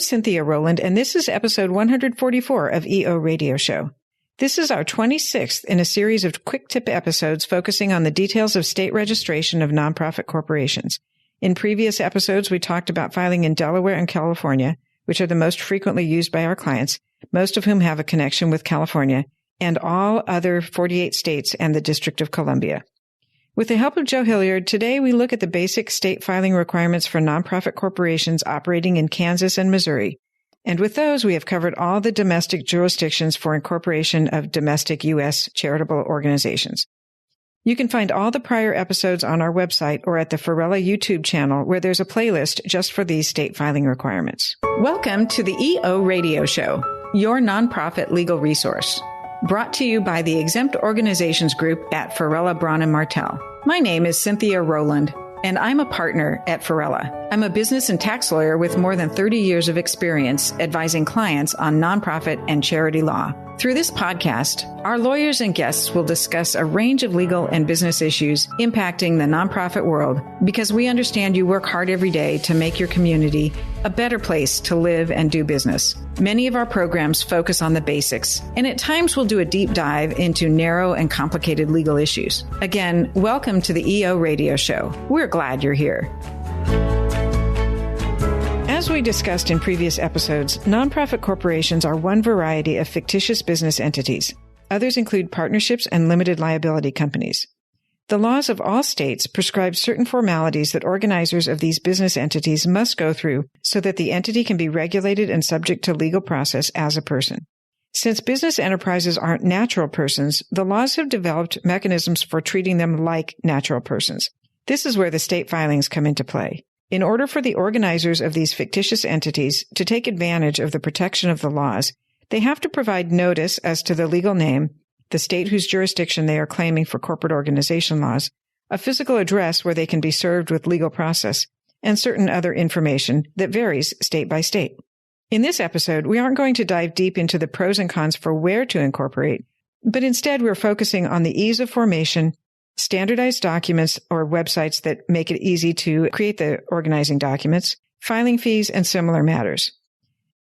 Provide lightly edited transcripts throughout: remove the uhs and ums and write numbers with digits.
I'm Cynthia Rowland, and this is episode 144 of EO Radio Show. This is our 26th in a series of quick tip episodes focusing on the details of state registration of nonprofit corporations. In previous episodes, we talked about filing in Delaware and California, which are the most frequently used by our clients, most of whom have a connection with California, and all other 48 states and the District of Columbia. With the help of Joe Hilliard, today we look at the basic state filing requirements for nonprofit corporations operating in Kansas and Missouri. And with those, we have covered all the domestic jurisdictions for incorporation of domestic U.S. charitable organizations. You can find all the prior episodes on our website or at the Farella YouTube channel, where there's a playlist just for these state filing requirements. Welcome to the EO Radio Show, your nonprofit legal resource. Brought to you by the Exempt Organizations Group at Farella, Braun & Martel. My name is Cynthia Rowland, and I'm a partner at Farella. I'm a business and tax lawyer with more than 30 years of experience advising clients on nonprofit and charity law. Through this podcast, our lawyers and guests will discuss a range of legal and business issues impacting the nonprofit world because we understand you work hard every day to make your community a better place to live and do business. Many of our programs focus on the basics, and at times we'll do a deep dive into narrow and complicated legal issues. Again, welcome to the EO Radio Show. We're glad you're here. As we discussed in previous episodes, nonprofit corporations are one variety of fictitious business entities. Others include partnerships and limited liability companies. The laws of all states prescribe certain formalities that organizers of these business entities must go through so that the entity can be regulated and subject to legal process as a person. Since business enterprises aren't natural persons, the laws have developed mechanisms for treating them like natural persons. This is where the state filings come into play. In order for the organizers of these fictitious entities to take advantage of the protection of the laws, they have to provide notice as to the legal name, the state whose jurisdiction they are claiming for corporate organization laws, a physical address where they can be served with legal process, and certain other information that varies state by state. In this episode, we aren't going to dive deep into the pros and cons for where to incorporate, but instead we're focusing on the ease of formation, standardized documents or websites that make it easy to create the organizing documents, filing fees, and similar matters.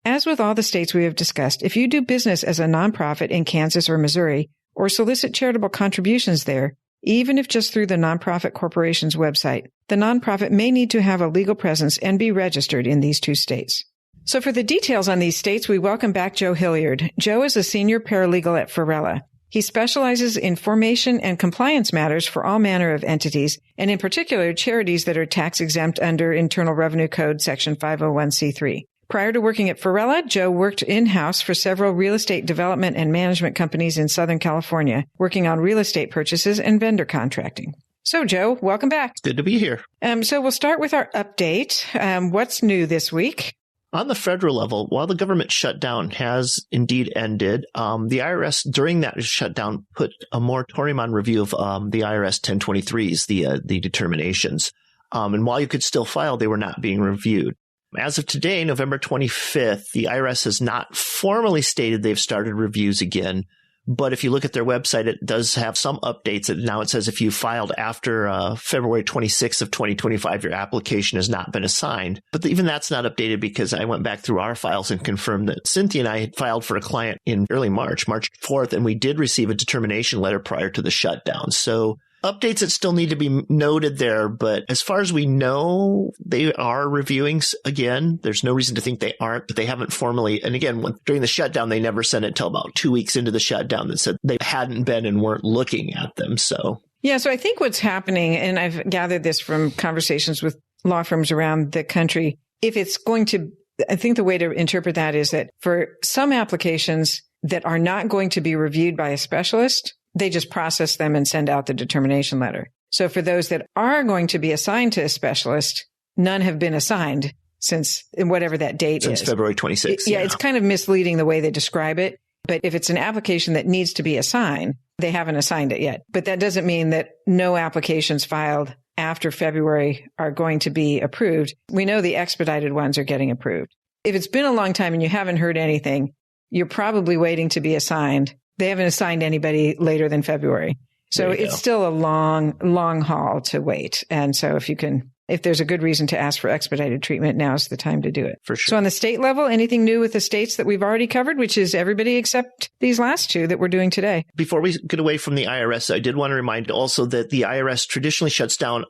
As with all the states we have discussed, if you do business as a nonprofit in Kansas or Missouri, or solicit charitable contributions there, even if just through the nonprofit corporation's website, the nonprofit may need to have a legal presence and be registered in these two states. So for the details on these states, we welcome back Joe Hilliard. Joe is a senior paralegal at Farella. He specializes in formation and compliance matters for all manner of entities, and in particular, charities that are tax-exempt under Internal Revenue Code Section 501c3. Prior to working at Farella, Joe worked in-house for several real estate development and management companies in Southern California, working on real estate purchases and vendor contracting. So, Joe, welcome back. Good to be here. So we'll start with our update. What's new this week? On the federal level, while the government shutdown has indeed ended, the IRS during that shutdown put a moratorium on review of the IRS 1023s, the determinations. And while you could still file, they were not being reviewed. As of today, November 25th, the IRS has not formally stated they've started reviews again. But if you look at their website, it does have some updates. Now it says if you filed after February 26th of 2025, your application has not been assigned. But even that's not updated because I went back through our files and confirmed that Cynthia and I had filed for a client in early March 4th, and we did receive a determination letter prior to the shutdown. So updates that still need to be noted there, but as far as we know, they are reviewing again. There's no reason to think they aren't, but they haven't formally. And again, during the shutdown, they never sent it until about 2 weeks into the shutdown that said they hadn't been and weren't looking at them. So I think what's happening, and I've gathered this from conversations with law firms around the country, if it's going to, I think the way to interpret that is that for some applications that are not going to be reviewed by a specialist, they just process them and send out the determination letter. So for those that are going to be assigned to a specialist, none have been assigned since whatever that date is. Since February 26th. Yeah, it's kind of misleading the way they describe it. But if it's an application that needs to be assigned, they haven't assigned it yet. But that doesn't mean that no applications filed after February are going to be approved. We know the expedited ones are getting approved. If it's been a long time and you haven't heard anything, you're probably waiting to be assigned. They haven't assigned anybody later than February. So it's still a long haul to wait. And so if you can if there's a good reason to ask for expedited treatment, now's the time to do it. For sure. So on the state level, anything new with the states that we've already covered, which is everybody except these last two that we're doing today? Before we get away from the IRS, I did want to remind also that the IRS traditionally shuts down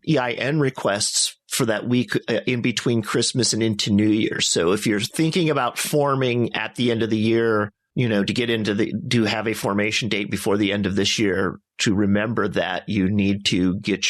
EIN requests for that week in between Christmas and into New Year. So if you're thinking about forming at the end of the year, to get to have a formation date before the end of this year, to remember that you need to get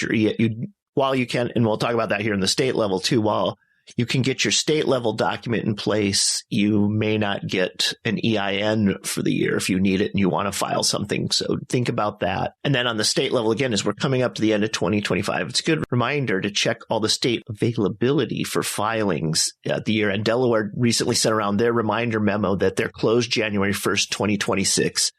while you can, and we'll talk about that here in the state level too, while you can get your state level document in place, you may not get an EIN for the year if you need it and you want to file something. So think about that. And then on the state level, again, as we're coming up to the end of 2025, it's a good reminder to check all the state availability for filings at the year. And Delaware recently sent around their reminder memo that they're closed January 1st, 2026.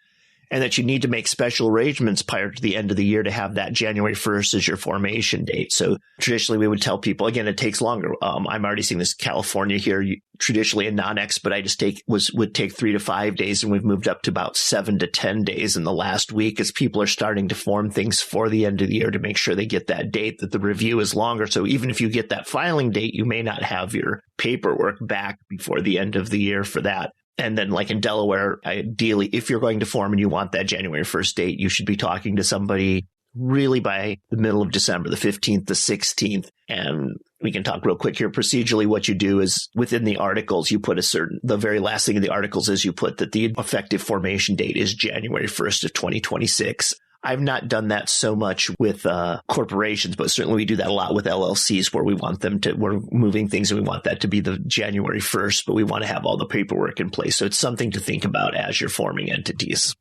And that you need to make special arrangements prior to the end of the year to have that January 1st as your formation date. So traditionally, we would tell people, again, it takes longer. I'm already seeing this California here. Traditionally, a non-expedited would take 3 to 5 days, and we've moved up to about 7 to 10 days in the last week as people are starting to form things for the end of the year to make sure they get that date, that the review is longer. So even if you get that filing date, you may not have your paperwork back before the end of the year for that. And then like in Delaware, ideally, if you're going to form and you want that January 1st date, you should be talking to somebody really by the middle of December, the 15th, the 16th. And we can talk real quick here. Procedurally, what you do is within the articles, you put the very last thing in the articles is you put that the effective formation date is January 1st of 2026. I've not done that so much with corporations, but certainly we do that a lot with LLCs where we're moving things and we want that to be the January 1st, but we want to have all the paperwork in place. So it's something to think about as you're forming entities.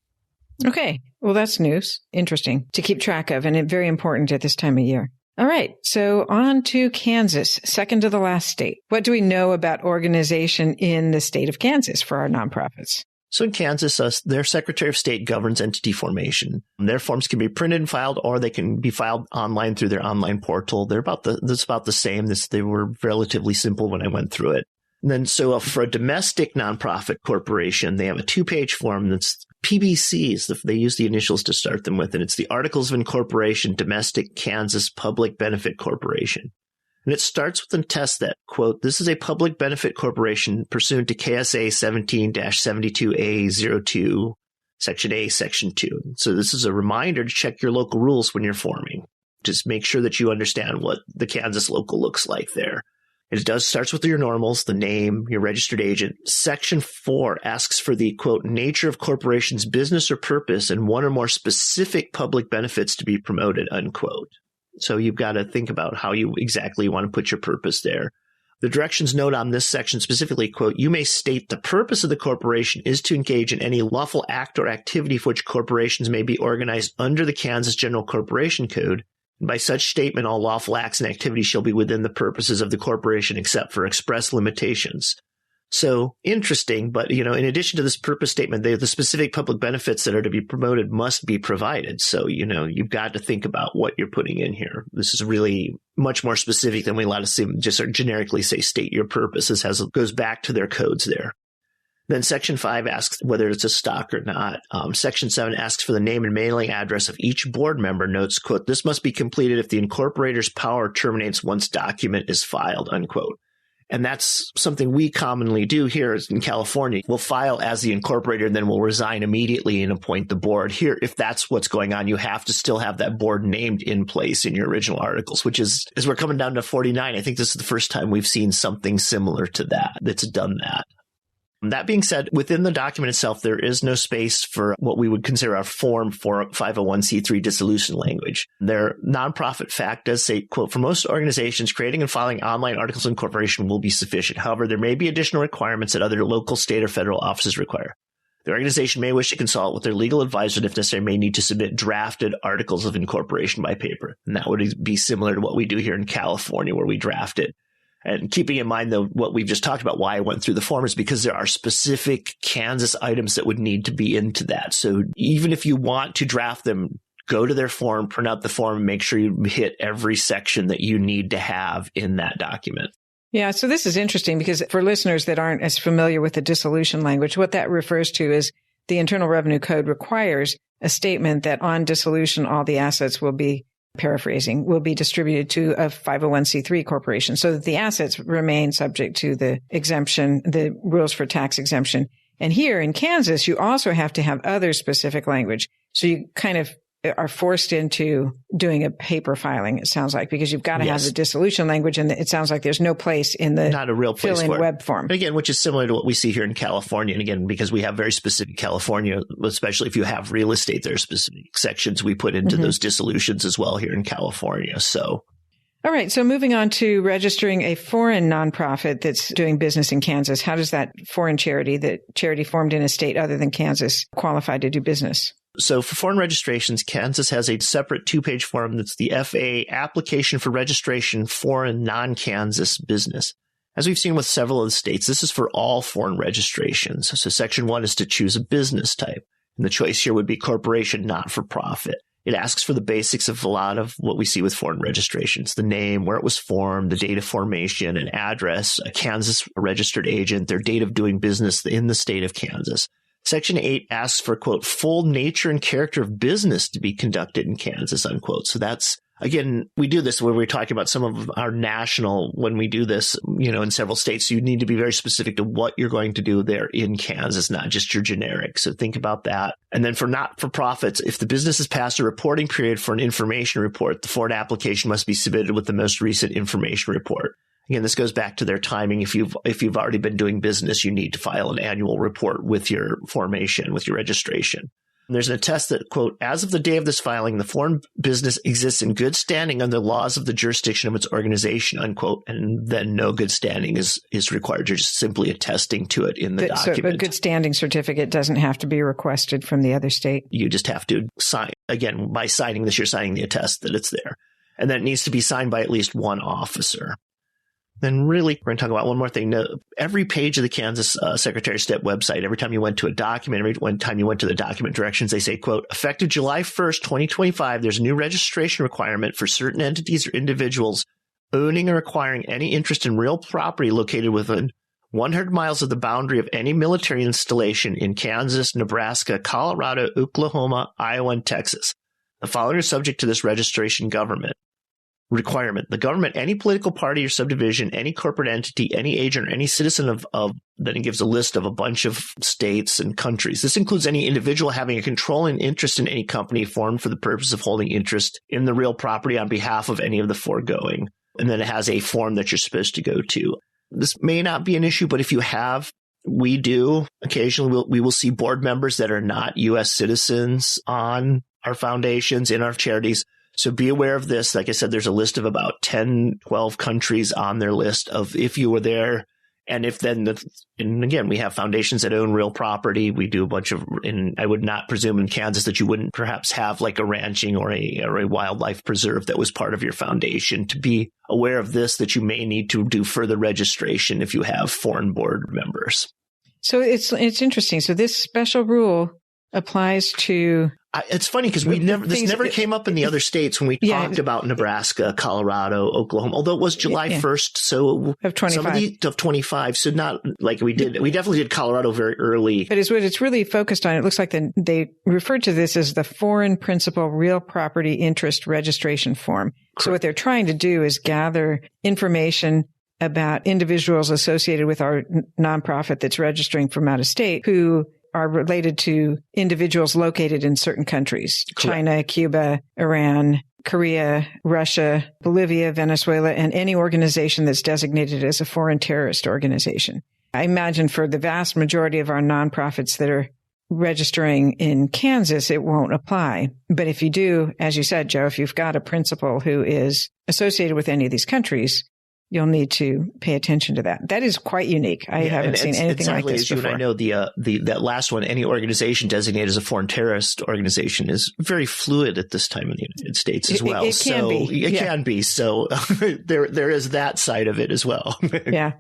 Okay. Well, that's news. Interesting to keep track of and very important at this time of year. All right. So on to Kansas, second to the last state. What do we know about organization in the state of Kansas for our nonprofits? So in Kansas, their Secretary of State governs entity formation. Their forms can be printed and filed, or they can be filed online through their online portal. That's about the same. They were relatively simple when I went through it. And then so for a domestic nonprofit corporation, they have a 2-page form that's PBCs. They use the initials to start them with, and it's the Articles of Incorporation, Domestic Kansas Public Benefit Corporation. And it starts with a test that, quote, this is a public benefit corporation pursuant to KSA 17-72A02, Section A, Section 2. So this is a reminder to check your local rules when you're forming. Just make sure that you understand what the Kansas local looks like there. It starts with your normals, the name, your registered agent. Section 4 asks for the, quote, nature of corporation's business or purpose and one or more specific public benefits to be promoted, unquote. So you've got to think about how you exactly want to put your purpose there. The directions note on this section specifically, quote, you may state the purpose of the corporation is to engage in any lawful act or activity for which corporations may be organized under the Kansas General Corporation Code. And by such statement, all lawful acts and activities shall be within the purposes of the corporation except for express limitations. So interesting, but, in addition to this purpose statement, the specific public benefits that are to be promoted must be provided. So, you've got to think about what you're putting in here. This is really much more specific than we allow to see, just generically say, state your purpose. This goes back to their codes there. Then Section 5 asks whether it's a stock or not. Section 7 asks for the name and mailing address of each board member, notes, quote, this must be completed if the incorporator's power terminates once document is filed, unquote. And that's something we commonly do here in California. We'll file as the incorporator and then we'll resign immediately and appoint the board. Here, if that's what's going on, you have to still have that board named in place in your original articles, which is, as we're coming down to 49, I think this is the first time we've seen something similar to that's done that. That being said, within the document itself, there is no space for what we would consider our Form 501c3 dissolution language. Their nonprofit fact does say, quote, for most organizations, creating and filing online articles of incorporation will be sufficient. However, there may be additional requirements that other local, state, or federal offices require. The organization may wish to consult with their legal advisor and, if necessary, may need to submit drafted articles of incorporation by paper. And that would be similar to what we do here in California, where we draft it. And keeping in mind, though, what we've just talked about, why I went through the form is because there are specific Kansas items that would need to be into that. So even if you want to draft them, go to their form, print out the form, and make sure you hit every section that you need to have in that document. Yeah, so this is interesting because for listeners that aren't as familiar with the dissolution language, what that refers to is the Internal Revenue Code requires a statement that on dissolution, all the assets will be paraphrasing, will be distributed to a 501c3 corporation so that the assets remain subject to the exemption, the rules for tax exemption. And here in Kansas, you also have to have other specific language. So you kind of are forced into doing a paper filing, it sounds like, because you've got to have the dissolution language, and it sounds like there's no place in the not a real place fill-in web form. But again, which is similar to what we see here in California. And again, because we have very specific California, especially if you have real estate, there are specific sections we put into those dissolutions as well here in California. So. All right. So moving on to registering a foreign nonprofit that's doing business in Kansas. How does that foreign charity, the charity formed in a state other than Kansas, qualify to do business? So for foreign registrations, Kansas has a separate 2-page form that's the FAA Application for Registration Foreign Non-Kansas Business. As we've seen with several of the states, this is for all foreign registrations. So Section 1 is to choose a business type. And the choice here would be corporation, not for profit. It asks for the basics of a lot of what we see with foreign registrations: the name, where it was formed, the date of formation, an address, a Kansas registered agent, their date of doing business in the state of Kansas. Section 8 asks for, quote, full nature and character of business to be conducted in Kansas, unquote. So that's, again, we do this when we're talking about some of our national, when we do this, in several states, you need to be very specific to what you're going to do there in Kansas, not just your generic. So think about that. And then for not-for-profits, if the business has passed a reporting period for an information report, the foreign application must be submitted with the most recent information report. Again, this goes back to their timing. If you've already been doing business, you need to file an annual report with your formation, with your registration. And there's an attest that, quote, as of the day of this filing, the foreign business exists in good standing under the laws of the jurisdiction of its organization, unquote. And then no good standing is required. You're just simply attesting to it in the document. So a good standing certificate doesn't have to be requested from the other state. You just have to sign. Again, by signing this, you're signing the attest that it's there. And then it needs to be signed by at least one officer. Then really, we're going to talk about one more thing. Now, every page of the Kansas Secretary of State website, every time you went to a document, every time you went to the document directions, they say, quote, effective July 1st, 2025, there's a new registration requirement for certain entities or individuals owning or acquiring any interest in real property located within 100 miles of the boundary of any military installation in Kansas, Nebraska, Colorado, Oklahoma, Iowa, and Texas. The following are subject to this registration requirement. The government, any political party or subdivision, any corporate entity, any agent, or any citizen of then it gives a list of a bunch of states and countries. This includes any individual having a controlling interest in any company formed for the purpose of holding interest in the real property on behalf of any of the foregoing. And then it has a form that you're supposed to go to. This may not be an issue, but if you have, we do occasionally, we will see board members that are not U.S. citizens on our foundations, in our charities. So be aware of this. Like I said, there's a list of about 10, 12 countries on their list of if you were there. And if then, and again, we have foundations that own real property. We do a bunch of, and I would not presume in Kansas that you wouldn't perhaps have like a ranching or a wildlife preserve that was part of your foundation. To be aware of this, that you may need to do further registration if you have foreign board members. So it's interesting. So this special rule applies to. It's funny because this never came up in the other states when we talked about Nebraska, Colorado, Oklahoma, although it was July 1st. So of 25. Of 25. So not like we definitely did Colorado very early. But what it's really focused on, it looks like they referred to this as the Foreign Principal Real Property Interest Registration Form. Correct. So what they're trying to do is gather information about individuals associated with our nonprofit that's registering from out of state who are related to individuals located in certain countries: Correct. China, Cuba, Iran, Korea, Russia, Bolivia, Venezuela, and any organization that's designated as a foreign terrorist organization. I imagine for the vast majority of our nonprofits that are registering in Kansas, it won't apply. But if you do, as you said, Joe, if you've got a principal who is associated with any of these countries, you'll need to pay attention to that. That is quite unique. I haven't seen anything like this before. I know that last one, any organization designated as a foreign terrorist organization, is very fluid at this time in the United States as well. It can be. It can be. So there is that side of it as well. Yeah.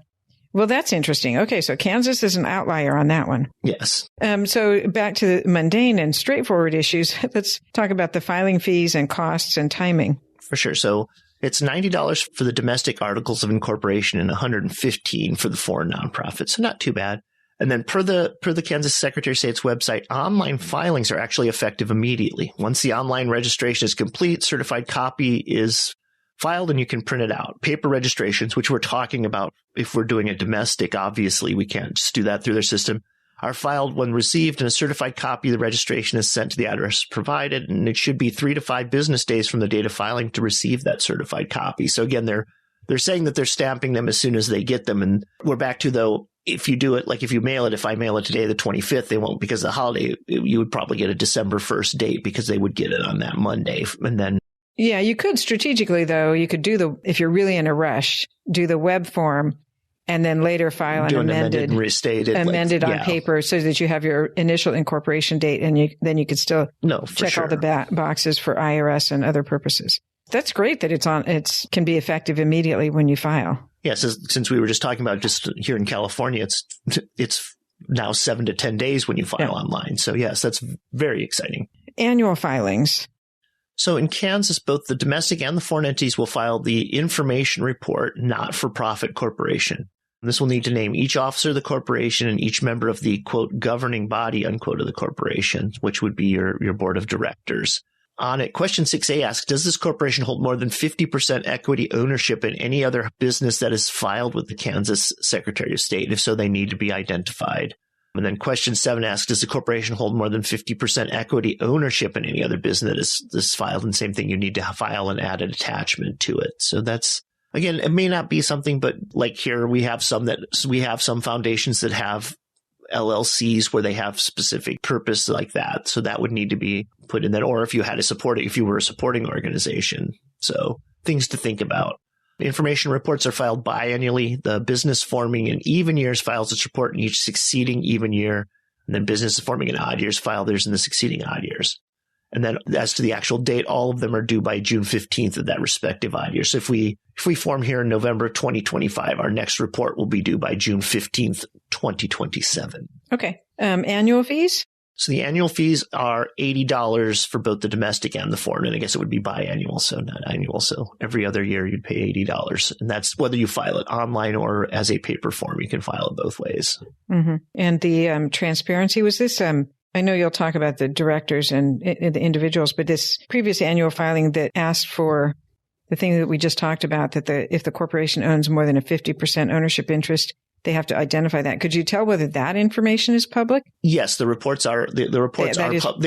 Well, that's interesting. Okay, so Kansas is an outlier on that one. Yes. So back to the mundane and straightforward issues. Let's talk about the filing fees and costs and timing. For sure. So it's $90 for the domestic articles of incorporation and $115 for the foreign nonprofit. So not too bad. And then per the Kansas Secretary of State's website, online filings are actually effective immediately. Once the online registration is complete, certified copy is filed and you can print it out. Paper registrations, which we're talking about if we're doing a domestic, obviously we can't just do that through their system, are filed when received, and a certified copy of the registration is sent to the address provided, and it should be 3 to 5 business days from the date of filing to receive that certified copy. So again, they're saying that they're stamping them as soon as they get them. And we're back to, though, if you do it, like if you mail it, if I mail it today, the 25th, they won't, because the holiday, you would probably get a December 1st date because they would get it on that Monday. And then. Yeah, you could strategically, though, you could do if you're really in a rush, do the web form and then later file an amended and restate it, on paper so that you have your initial incorporation date, and then you could still check all the boxes for IRS and other purposes. That's great that it can be effective immediately when you file. Yes, since we were just talking about just here in California, it's now 7 to 10 days when you file online. So yes, that's very exciting. Annual filings. So in Kansas, both the domestic and the foreign entities will file the information report, not-for-profit corporation. This will need to name each officer of the corporation and each member of the, quote, governing body, unquote, of the corporation, which would be your board of directors. On it, question 6A asks, does this corporation hold more than 50% equity ownership in any other business that is filed with the Kansas Secretary of State? If so, they need to be identified. And then question 7 asks, does the corporation hold more than 50% equity ownership in any other business that is filed? And same thing, you need to file and add an attachment to it. So that's, again, it may not be something, but like here, we have some foundations that have LLCs where they have specific purpose like that. So that would need to be put in that. Or if you were a supporting organization. So things to think about. Information reports are filed biannually. The business forming in even years files its report in each succeeding even year. And then business forming in odd years file theirs in the succeeding odd years. And then as to the actual date, all of them are due by June 15th of that respective odd year. So if we form here in November 2025, our next report will be due by June 15th, 2027. Okay. Annual fees? So the annual fees are $80 for both the domestic and the foreign. And I guess it would be biannual, so not annual. So every other year you'd pay $80. And that's whether you file it online or as a paper form. You can file it both ways. Mm-hmm. And the transparency, was this I know you'll talk about the directors and the individuals, but this previous annual filing that asked for the thing that we just talked about, that if the corporation owns more than a 50% ownership interest, they have to identify that. Could you tell whether that information is public? Yes, the reports are they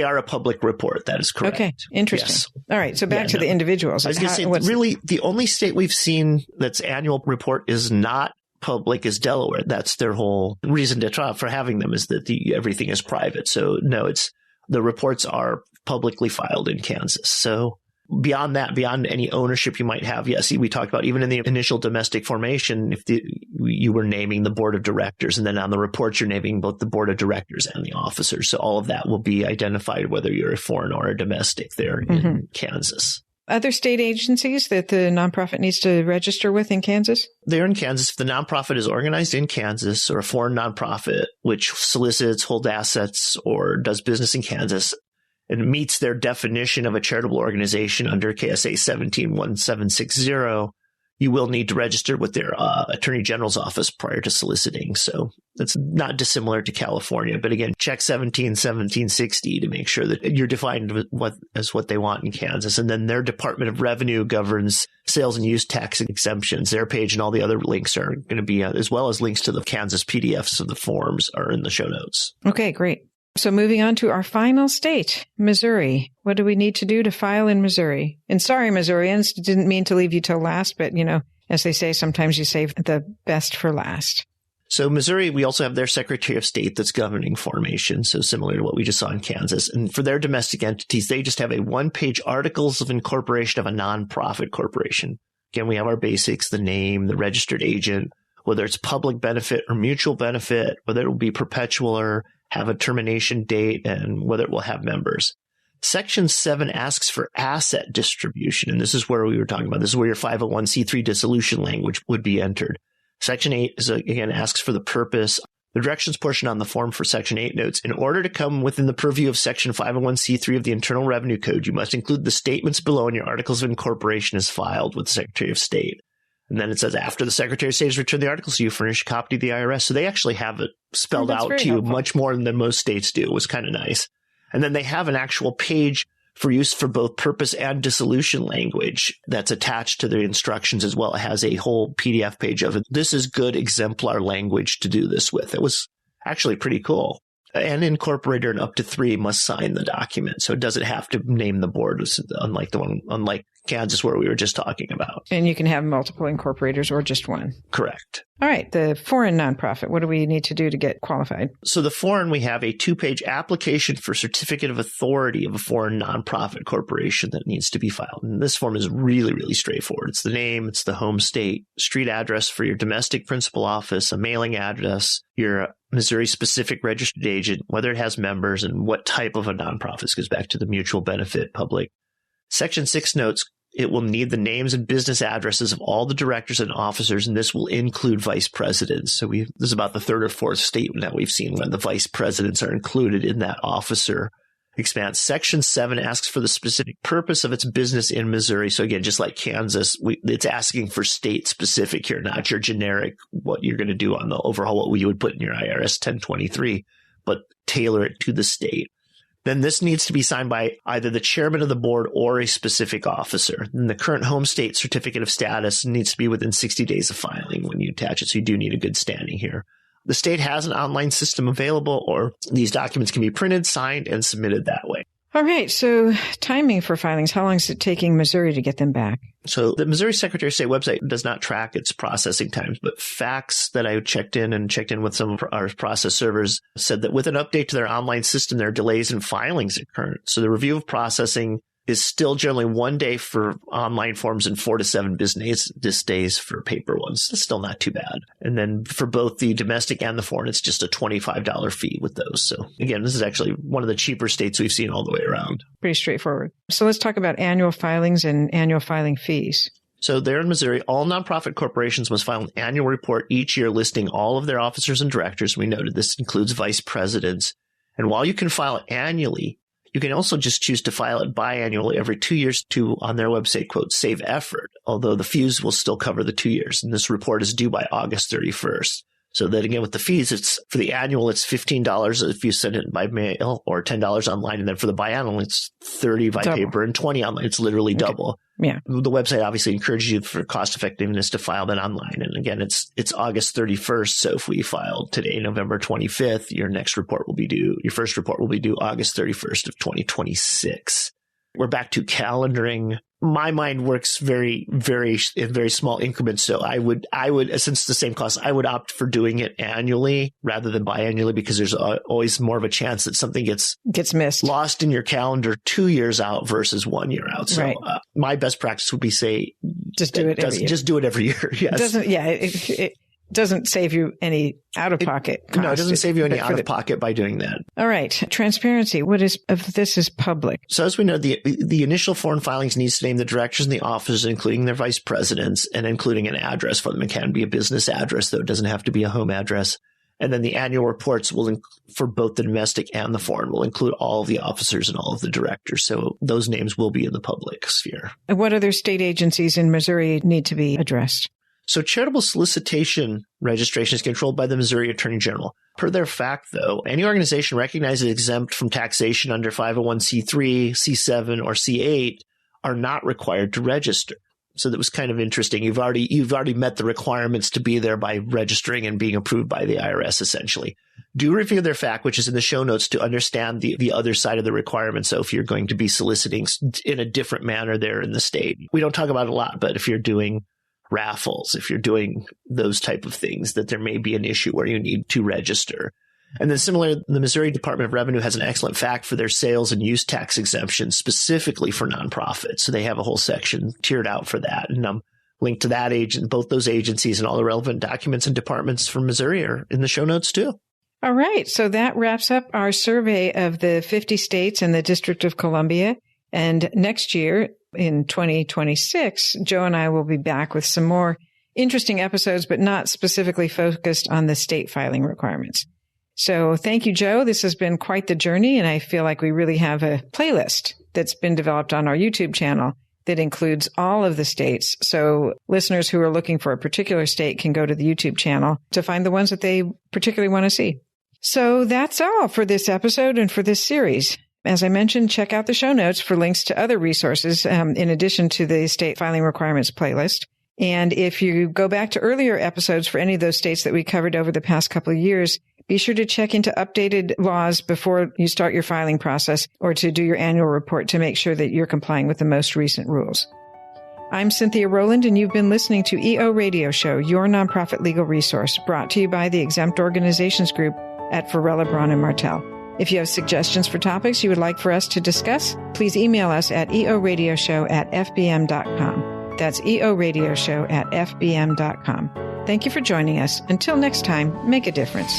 are a public report. That is correct. Okay, interesting. Yes. All right, so back to the individuals. I was going to say, really, the only state we've seen that's annual report is not public is Delaware. That's their whole reason to try for having them, is that everything is private. So no, the reports are publicly filed in Kansas. So beyond that, beyond any ownership you might have, yes, we talked about even in the initial domestic formation, if you were naming the board of directors, and then on the reports you're naming both the board of directors and the officers. So all of that will be identified whether you're a foreign or a domestic there in Kansas. Other state agencies that the nonprofit needs to register with in Kansas? They're in Kansas. If the nonprofit is organized in Kansas, or a foreign nonprofit which solicits, holds assets, or does business in Kansas, and meets their definition of a charitable organization under KSA 171760, you will need to register with their Attorney General's office prior to soliciting. So it's not dissimilar to California. But again, check 1760 to make sure that you're defined as what they want in Kansas. And then their Department of Revenue governs sales and use tax exemptions. Their page and all the other links are going to be, as well as links to the Kansas PDFs of the forms, are in the show notes. Okay, great. So moving on to our final state, Missouri. What do we need to do to file in Missouri? And sorry, Missourians, didn't mean to leave you till last, but as they say, sometimes you save the best for last. So Missouri, we also have their Secretary of State that's governing formation. So similar to what we just saw in Kansas. And for their domestic entities, they just have a one-page articles of incorporation of a nonprofit corporation. Again, we have our basics, the name, the registered agent, whether it's public benefit or mutual benefit, whether it will be perpetual or have a termination date, and whether it will have members. Section 7 asks for asset distribution, and this is where we were talking about. This is where your 501c3 dissolution language would be entered. Section 8 asks for the purpose. The directions portion on the form for Section 8 notes, in order to come within the purview of Section 501c3 of the Internal Revenue Code, you must include the statements below in your articles of incorporation as filed with the Secretary of State. And then it says, after the Secretary of State has returned the articles, you furnish a copy to the IRS. So they actually have it spelled out to you much more than most states do. It was kind of nice. And then they have an actual page for use for both purpose and dissolution language that's attached to the instructions as well. It has a whole PDF page of it. This is good exemplar language to do this with. It was actually pretty cool. An incorporator and up to 3 must sign the document. So it doesn't have to name the board, unlike Kansas where we were just talking about. And you can have multiple incorporators or just one. Correct. All right. The foreign nonprofit, what do we need to do to get qualified? So the foreign, we have a 2-page application for certificate of authority of a foreign nonprofit corporation that needs to be filed. And this form is really, really straightforward. It's the name, it's the home state, street address for your domestic principal office, a mailing address, your Missouri-specific registered agent, whether it has members, and what type of a nonprofit. This goes back to the mutual benefit public. Section 6 notes it will need the names and business addresses of all the directors and officers, and this will include vice presidents. So this is about the 3rd or 4th statement that we've seen when the vice presidents are included in that officer expanse. Section 7 asks for the specific purpose of its business in Missouri. So again, just like Kansas, it's asking for state specific here, not your generic, what you're going to do on the overhaul, what you would put in your IRS 1023, but tailor it to the state. Then this needs to be signed by either the chairman of the board or a specific officer. And the current home state certificate of status needs to be within 60 days of filing when you attach it. So you do need a good standing here. The state has an online system available, or these documents can be printed, signed, and submitted that way. All right. So timing for filings, how long is it taking Missouri to get them back? So the Missouri Secretary of State website does not track its processing times, but facts that I checked in with some of our process servers said that with an update to their online system, there are delays in filings occurring. So the review of processing is still generally 1 day for online forms and 4 to 7 business days for paper ones. That's still not too bad. And then for both the domestic and the foreign, it's just a $25 fee with those. So again, this is actually one of the cheaper states we've seen all the way around. Pretty straightforward. So let's talk about annual filings and annual filing fees. So there in Missouri, all nonprofit corporations must file an annual report each year listing all of their officers and directors. We noted this includes vice presidents. And while you can file it annually, you can also just choose to file it biannually every 2 years to, on their website, quote, save effort, although the fees will still cover the 2 years. And this report is due by August 31st. So then again, with the fees, it's for the annual, it's $15 if you send it by mail or $10 online. And then for the biannual, it's $30 by paper and $20 online. It's literally double. Yeah. The website obviously encourages you for cost effectiveness to file that online. And again, it's August 31st. So if we filed today, November 25th, your first report will be due August 31st of 2026. We're back to calendaring. My mind works very, very in very small increments. So I would, since the same cost, I would opt for doing it annually rather than biannually, because there's always more of a chance that something gets missed, lost in your calendar 2 years out versus 1 year out. So my best practice would be just do it every year. Yes. It doesn't save you any out-of-pocket cost. No, it doesn't save you any out-of-pocket by doing that. All right. Transparency. What is of this is public? So as we know, the initial foreign filings needs to name the directors and the officers, including their vice presidents, and including an address for them. It can be a business address, though it doesn't have to be a home address. And then the annual reports for both the domestic and the foreign will include all of the officers and all of the directors. So those names will be in the public sphere. And what other state agencies in Missouri need to be addressed? So charitable solicitation registration is controlled by the Missouri Attorney General. Per their fact, though, any organization recognized as exempt from taxation under 501c3, C7, or C8 are not required to register. So that was kind of interesting. You've already met the requirements to be there by registering and being approved by the IRS, essentially. Do review their fact, which is in the show notes, to understand the other side of the requirement. So if you're going to be soliciting in a different manner there in the state, we don't talk about it a lot, but if you're doing raffles, if you're doing those type of things, that there may be an issue where you need to register. And then similarly, the Missouri Department of Revenue has an excellent fact for their sales and use tax exemption specifically for nonprofits. So they have a whole section tiered out for that. And linked to that both those agencies and all the relevant documents and departments from Missouri are in the show notes too. All right. So that wraps up our survey of the 50 states and the District of Columbia. And next year, in 2026, Joe and I will be back with some more interesting episodes, but not specifically focused on the state filing requirements. So thank you, Joe. This has been quite the journey, and I feel like we really have a playlist that's been developed on our YouTube channel that includes all of the states. So listeners who are looking for a particular state can go to the YouTube channel to find the ones that they particularly want to see. So that's all for this episode and for this series. As I mentioned, check out the show notes for links to other resources in addition to the state filing requirements playlist. And if you go back to earlier episodes for any of those states that we covered over the past couple of years, be sure to check into updated laws before you start your filing process or to do your annual report to make sure that you're complying with the most recent rules. I'm Cynthia Rowland, and you've been listening to EO Radio Show, your nonprofit legal resource, brought to you by the Exempt Organizations Group at Varela, Braun & Martel. If you have suggestions for topics you would like for us to discuss, please email us at eoradioshow@fbm.com. That's eoradioshow@fbm.com. Thank you for joining us. Until next time, make a difference.